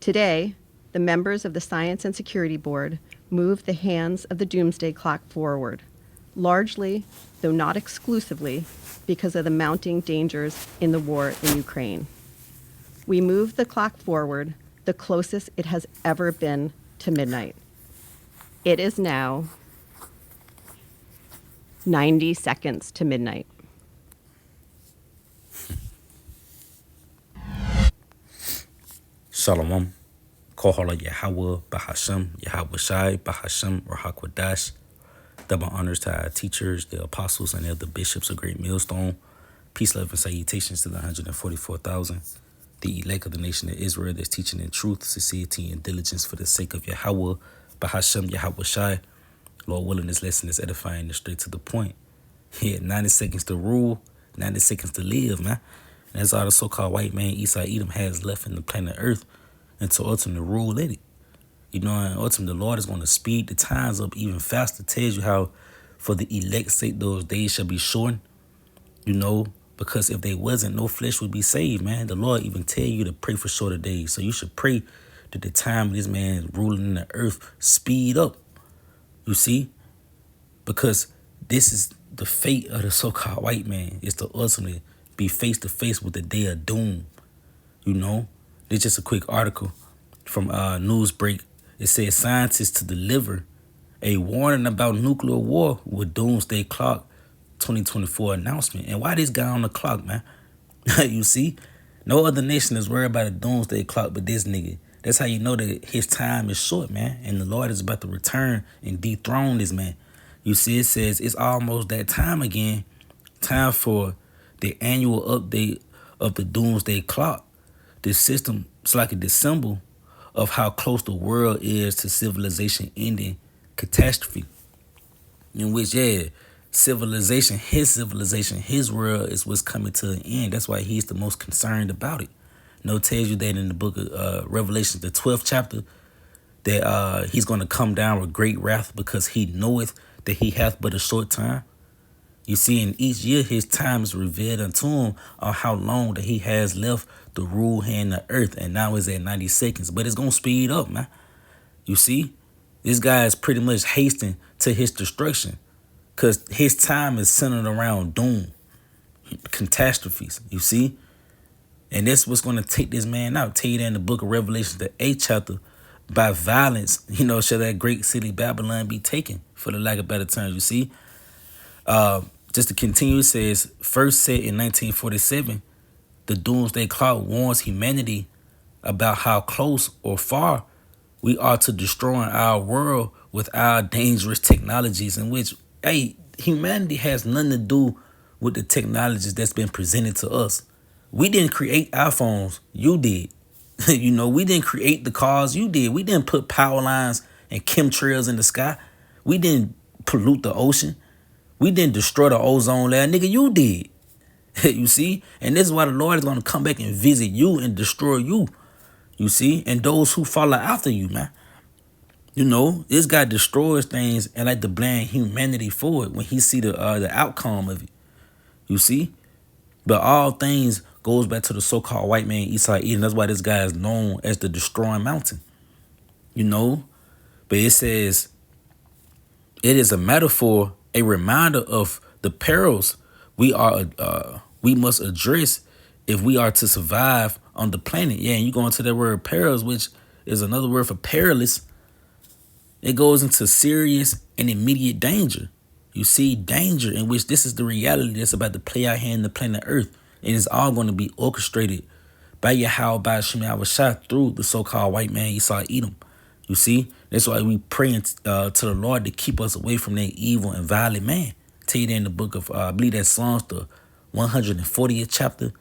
Today, the members of the Science and Security Board moved the hands of the doomsday clock forward, largely, though not exclusively, because of the mounting dangers in the war in Ukraine. We moved the clock forward the closest it has ever been to midnight. It is now 90 seconds to midnight. Shalom. Kohala Yahweh Bahashem, Yahweh Shai Bahashem Rahakwadash. Double honors to our teachers, the apostles, and the other bishops of Great Millstone. Peace, love, and salutations to the 144,000. The elect of the nation of Israel that's teaching in truth, sincerity, and diligence for the sake of Yahweh Bahashem, Yahweh Shai. Lord willing, this lesson is edifying and straight to the point. Yeah, 90 seconds to rule, 90 seconds to live, man. And that's all the so-called white man Esau Edom has left in the planet Earth until ultimately rule in it. You know, and ultimately the Lord is going to speed the times up even faster. Tells you how for the elect's sake those days shall be shortened. You know, because if they wasn't, no flesh would be saved, man. The Lord even tell you to pray for shorter days. So you should pray that the time of this man ruling in the earth speed up. You see? Because this is the fate of the so-called white man, is to ultimately be face to face with the day of doom. You know? This just a quick article from Newsbreak. It says scientists to deliver a warning about nuclear war with doomsday clock 2024 announcement. And why this guy on the clock, man? You see? No other nation is worried about a doomsday clock but this nigga. That's how you know that his time is short, man. And the Lord is about to return and dethrone this man. You see, it says it's almost that time again. Time for the annual update of the doomsday clock. This system is like the symbol of how close the world is to civilization ending catastrophe. In which, yeah, civilization, his world is what's coming to an end. That's why he's the most concerned about it. No, it tells you that in the book of Revelation, the 12th chapter, that he's going to come down with great wrath because he knoweth that he hath but a short time. You see, in each year his time is revealed unto him on how long that he has left to rule here in the earth. And now it's at 90 seconds. But it's going to speed up, man. You see, this guy is pretty much hasting to his destruction because his time is centered around doom, catastrophes, you see. And that's what's going to take this man out. Tell you that in the book of Revelation, the 8th chapter, by violence, you know, shall that great city Babylon be taken, for the lack of better terms, you see. Just to continue, it says, first set in 1947, the doomsday clock warns humanity about how close or far we are to destroying our world with our dangerous technologies, in which, hey, humanity has nothing to do with the technologies that's been presented to us. We didn't create iPhones, you did. You know, we didn't create the cars, you did. We didn't put power lines and chemtrails in the sky. We didn't pollute the ocean. We didn't destroy the ozone layer. Nigga, you did. You see? And this is why the Lord is going to come back and visit you and destroy you. You see? And those who follow after you, man. You know, this guy destroys things and like to blame humanity for it when he see the outcome of it. You see? But all things goes back to the so-called white man Esau Edom. That's why this guy is known as the destroying mountain. You know? But it says it is a metaphor, a reminder of the perils we must address if we are to survive on the planet. Yeah, and you go into that word perils, which is another word for perilous. It goes into serious and immediate danger. You see, danger in which this is the reality that's about to play out here in the planet Earth. And it's all going to be orchestrated by Yahweh, by Shemai Shah through the so-called white man Esau Edom. You see, that's why we pray to the Lord to keep us away from that evil and violent man. Tell you that in the book of, I believe that Psalms, the 140th chapter,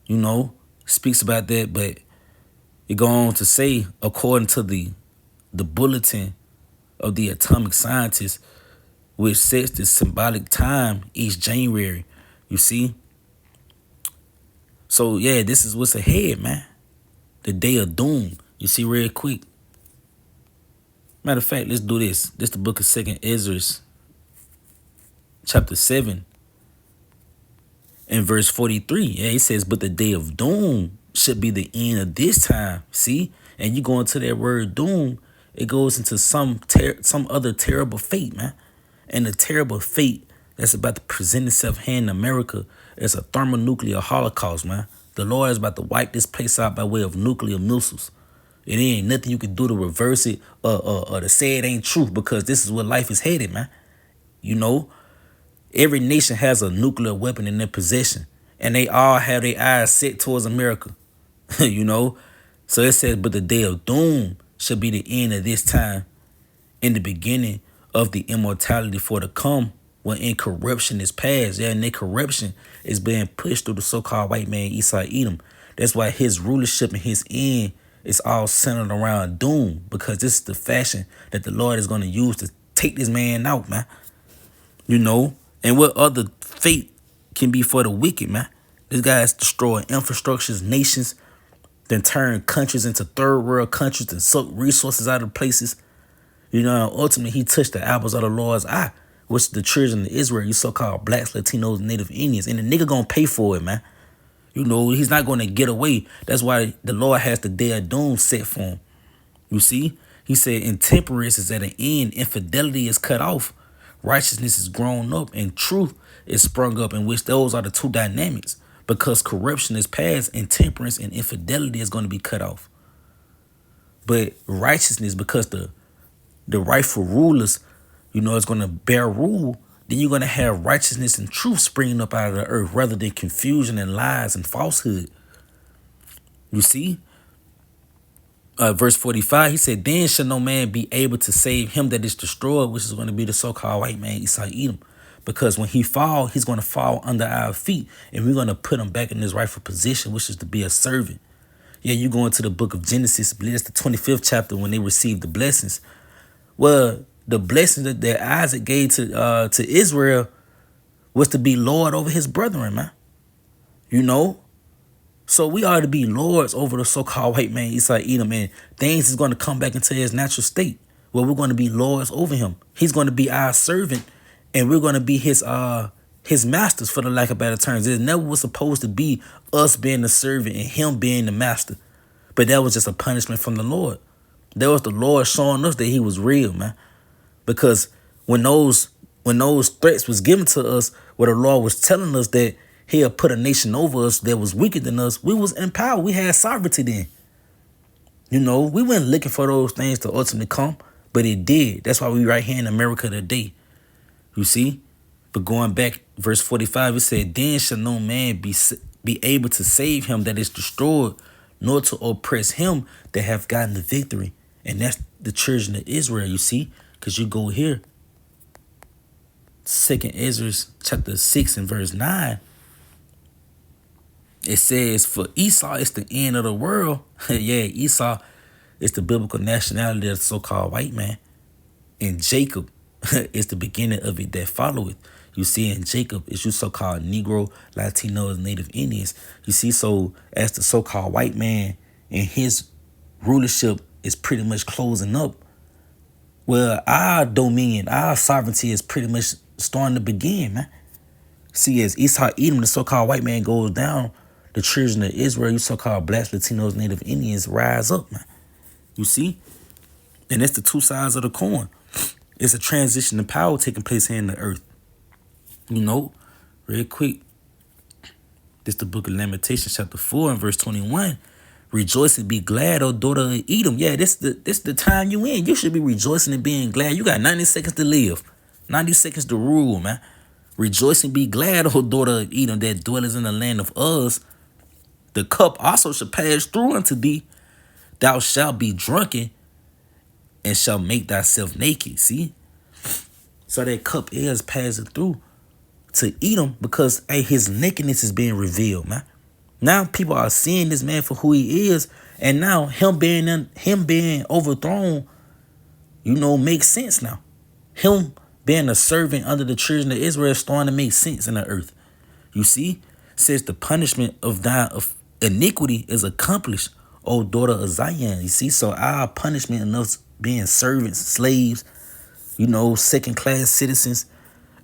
you know, speaks about that. But it goes on to say, according to the bulletin of the atomic scientists, which sets the symbolic time each January, you see. So, yeah, this is what's ahead, man. The day of doom. You see, real quick. Matter of fact, let's do this. This is the book of 2nd Ezra, chapter 7, and verse 43. Yeah, it says, but the day of doom should be the end of this time. See? And you go into that word doom, it goes into some other terrible fate, man. And the terrible fate that's about to present itself here in America is a thermonuclear holocaust, man. The Lord is about to wipe this place out by way of nuclear missiles. It ain't nothing you can do to reverse it or to say it ain't true, because this is where life is headed, man. You know, every nation has a nuclear weapon in their possession, and they all have their eyes set towards America. You know, so it says, but the day of doom shall be the end of this time, in the beginning of the immortality for to come, when incorruption is past. Yeah, and their corruption is being pushed through the so-called white man Esau Edom. That's why his rulership and his end is all centered around doom, because this is the fashion that the Lord is going to use to take this man out, man. You know, and what other fate can be for the wicked, man? This guy is destroying infrastructures, nations, then turn countries into third world countries and suck resources out of places. You know, ultimately he touched the apples of the Lord's eye, which is the children of Israel, you so-called blacks, Latinos, Native Indians. And the nigga gonna pay for it, man. You know, he's not gonna get away. That's why the Lord has the day of doom set for him. You see? He said intemperance is at an end, infidelity is cut off, righteousness is grown up, and truth is sprung up, in which those are the two dynamics. Because corruption is past, intemperance and infidelity is going to be cut off. But righteousness, because the rightful rulers, you know, is going to bear rule, then you're going to have righteousness and truth springing up out of the earth, rather than confusion and lies and falsehood. You see? Verse 45, he said, then shall no man be able to save him that is destroyed, which is going to be the so-called white man Esau Edom. Because when he fall, he's going to fall under our feet, and we're going to put him back in his rightful position, which is to be a servant. Yeah, you go into the book of Genesis, I believe it's the 25th chapter, when they received the blessings. Well, the blessing that Isaac gave to Israel was to be Lord over his brethren, man. You know? So we are to be lords over the so-called white man Esau Edom, and things is going to come back into his natural state, where we're going to be lords over him. He's going to be our servant, and we're going to be his masters, for the lack of better terms. It never was supposed to be us being the servant and him being the master. But that was just a punishment from the Lord. That was the Lord showing us that he was real, man. Because when those threats was given to us, where the Lord was telling us that he'll put a nation over us that was weaker than us, we was in power. We had sovereignty then. You know, we weren't looking for those things to ultimately come, but it did. That's why we right here in America today. You see? But going back, verse 45, it said, then shall no man be able to save him that is destroyed, nor to oppress him that have gotten the victory. And that's the children of Israel, you see? Because you go here, 2nd Ezra chapter 6 and verse 9. It says, for Esau is the end of the world. Yeah, Esau is the biblical nationality of the so-called white man. And Jacob is the beginning of it that followeth. You see, in Jacob is you so-called Negro, Latinos, Native Indians. You see, so as the so-called white man and his rulership is pretty much closing up, well, our dominion, our sovereignty is pretty much starting to begin, man. See, as Esau Edom, the so-called white man, goes down, the children of Israel, you so-called blacks, Latinos, Native Indians, rise up, man. You see? And it's the two sides of the coin. It's a transition of power taking place here in the earth. You know, real quick. This the book of Lamentations, chapter 4 and verse 21. Rejoice and be glad, O daughter of Edom. Yeah, this the time you in. You should be rejoicing and being glad. You got 90 seconds to live. 90 seconds to rule, man. Rejoice and be glad, O daughter of Edom, that dwelleth in the land of Uz. The cup also shall pass through unto thee. Thou shalt be drunken and shalt make thyself naked. See? So that cup is passing through to Edom, because hey, his nakedness is being revealed, man. Now people are seeing this man for who he is, and now him being overthrown, you know, makes sense now. Him being a servant under the children of Israel is starting to make sense in the earth. You see? It says the punishment of thy iniquity is accomplished, O daughter of Zion. You see? So our punishment of us being servants, slaves, you know, second-class citizens,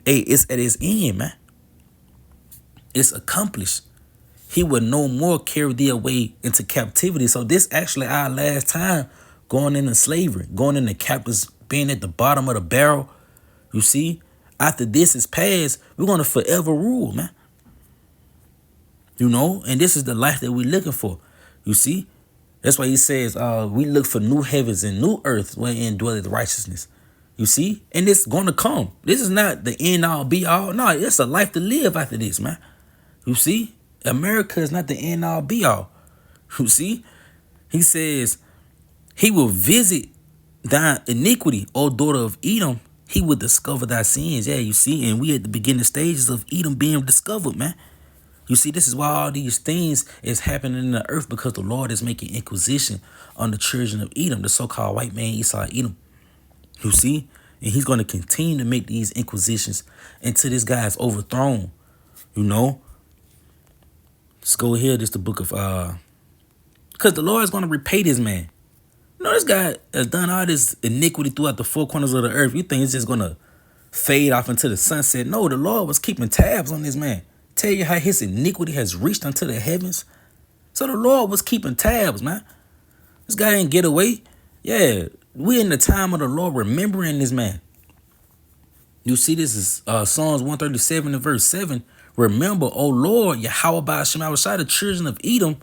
hey, it's at its end, man. It's accomplished. He would no more carry thee away into captivity. So this actually our last time going into slavery, going into captives, being at the bottom of the barrel. You see, after this is past, we're going to forever rule, man. You know, and this is the life that we're looking for. You see, that's why he says we look for new heavens and new earth wherein dwelleth righteousness. You see, and it's going to come. This is not the end all be all. No, it's a life to live after this, man. You see, America is not the end all be all. You see, he says he will visit thy iniquity, O daughter of Edom. He will discover thy sins. Yeah, you see, and we at the beginning stages of Edom being discovered, man. You see, this is why all these things is happening in the earth, because the Lord is making inquisition on the children of Edom, the so-called white man Esau Edom. You see, and he's going to continue to make these inquisitions until this guy is overthrown. You know, let's go here. This is the book of because the Lord is going to repay this man. You know, this guy has done all this iniquity throughout the four corners of the earth. You think it's just going to fade off into the sunset? No, the Lord was keeping tabs on this man. Tell you how his iniquity has reached unto the heavens. So the Lord was keeping tabs, man. This guy didn't get away. Yeah, we in the time of the Lord remembering this man. You see, this is Psalms 137 and verse 7. Remember, O Lord, Yahweh Ba'ashem Yahushua, the children of Edom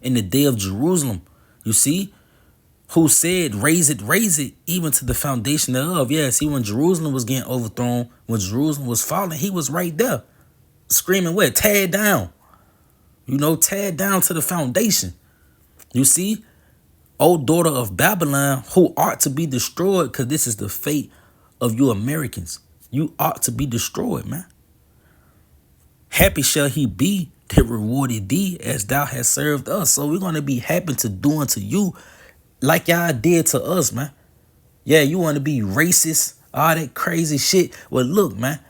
in the day of Jerusalem. You see, who said, raise it, even to the foundation thereof. Yeah, see, when Jerusalem was getting overthrown, when Jerusalem was falling, he was right there. Screaming what? Tear it down. You know, tear it down to the foundation. You see, O daughter of Babylon, who ought to be destroyed, because this is the fate of you Americans. You ought to be destroyed, man. Happy shall he be that rewarded thee as thou hast served us. So we're going to be happy to do unto you like y'all did to us, man. Yeah, you want to be racist, all that crazy shit. Well, look, man.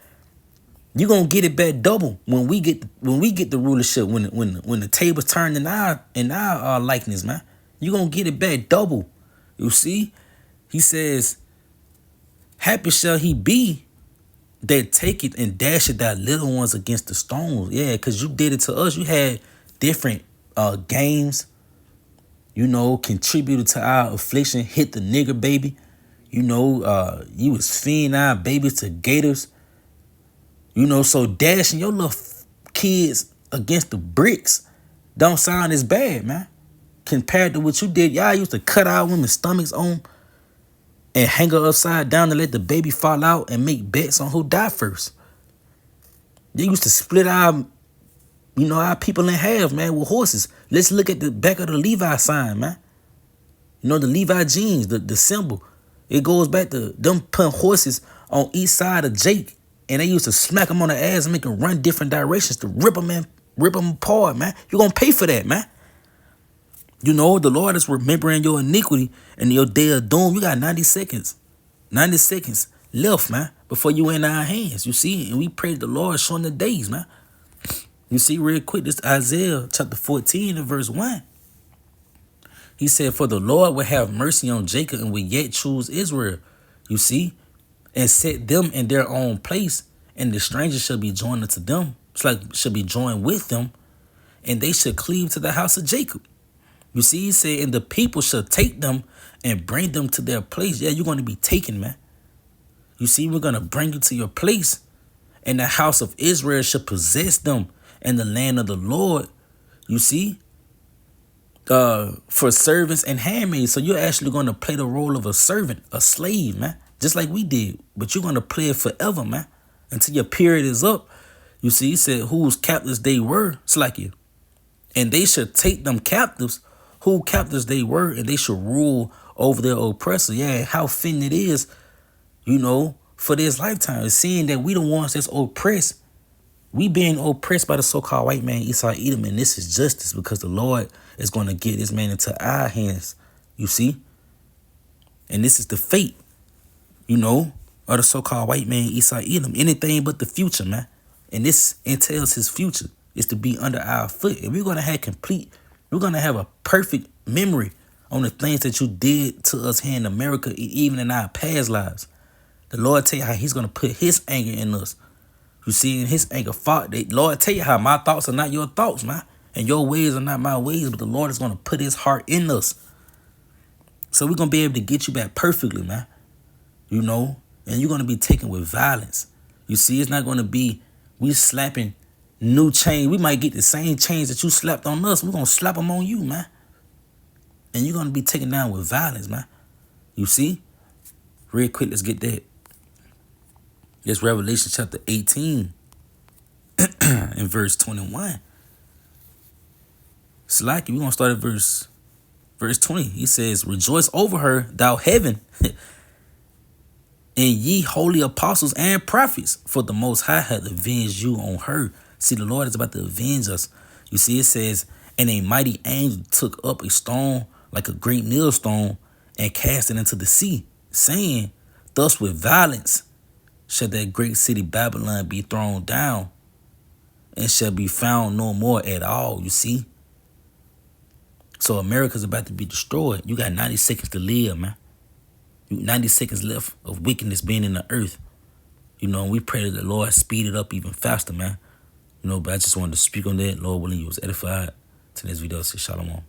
You're gonna get it back double when we get the rulership, when the tables turn in our likeness, man. You're gonna get it back double. You see? He says, happy shall he be that taketh and dasheth thy little ones against the stones. Yeah, because you did it to us. You had different games, you know, contributed to our affliction, hit the nigger baby. You know, you was feeding our babies to gators. You know, so dashing your little kids against the bricks don't sound as bad, man. Compared to what you did, y'all used to cut our women's stomachs on and hang her upside down to let the baby fall out and make bets on who died first. They used to split our people in half, man, with horses. Let's look at the back of the Levi sign, man. You know, the Levi jeans, the symbol. It goes back to them putting horses on each side of Jake. And they used to smack them on the ass and make them run different directions to rip them apart, man. You're going to pay for that, man. You know, the Lord is remembering your iniquity and your day of doom. You got 90 seconds. 90 seconds left, man, before you in our hands. You see, and we pray to the Lord showing the days, man. You see, real quick, this Isaiah chapter 14 and verse 1. He said, for the Lord will have mercy on Jacob and will yet choose Israel. You see, and set them in their own place, and the stranger shall be joined unto them. It's like shall be joined with them, and they shall cleave to the house of Jacob. You see, he said, and the people shall take them and bring them to their place. Yeah, you're going to be taken, man. You see, we're going to bring you to your place, and the house of Israel shall possess them in the land of the Lord. You see, for servants and handmaids. So you're actually going to play the role of a servant, a slave, man. Just like we did, but you're going to play it forever, man, until your period is up. You see, he said whose captives they were. It's like you. And they should take them captives, who captives they were, and they should rule over their oppressor. Yeah, how fitting it is, you know, for this lifetime. Seeing that we the ones that's oppressed. We being oppressed by the so-called white man, Esau Edom, and this is justice because the Lord is going to get this man into our hands. You see? And this is the fate, you know, or the so-called white man, Esau Edom. Anything but the future, man. And this entails his future is to be under our foot. And we're going to have a perfect memory on the things that you did to us here in America, even in our past lives. The Lord tell you how he's going to put his anger in us. You see, in his anger, Lord tell you how my thoughts are not your thoughts, man. And your ways are not my ways, but the Lord is going to put his heart in us. So we're going to be able to get you back perfectly, man. You know? And you're going to be taken with violence. You see, it's not going to be we slapping new chain. We might get the same chains that you slapped on us. We're going to slap them on you, man. And you're going to be taken down with violence, man. You see? Real quick, let's get that. It's Revelation chapter 18 and verse 21. Slacky, we're going to start at verse 20. He says, rejoice over her, thou heaven, and ye holy apostles and prophets, for the Most High hath avenged you on her. See, the Lord is about to avenge us. You see, it says, and a mighty angel took up a stone like a great millstone and cast it into the sea, saying, thus with violence shall that great city Babylon be thrown down, and shall be found no more at all. You see? So America's about to be destroyed. You got 90 seconds to live, man. 90 seconds left of wickedness being in the earth. You know, and we pray that the Lord speed it up even faster, man. You know, but I just wanted to speak on that. Lord willing, you was edified. To this video, say shalom.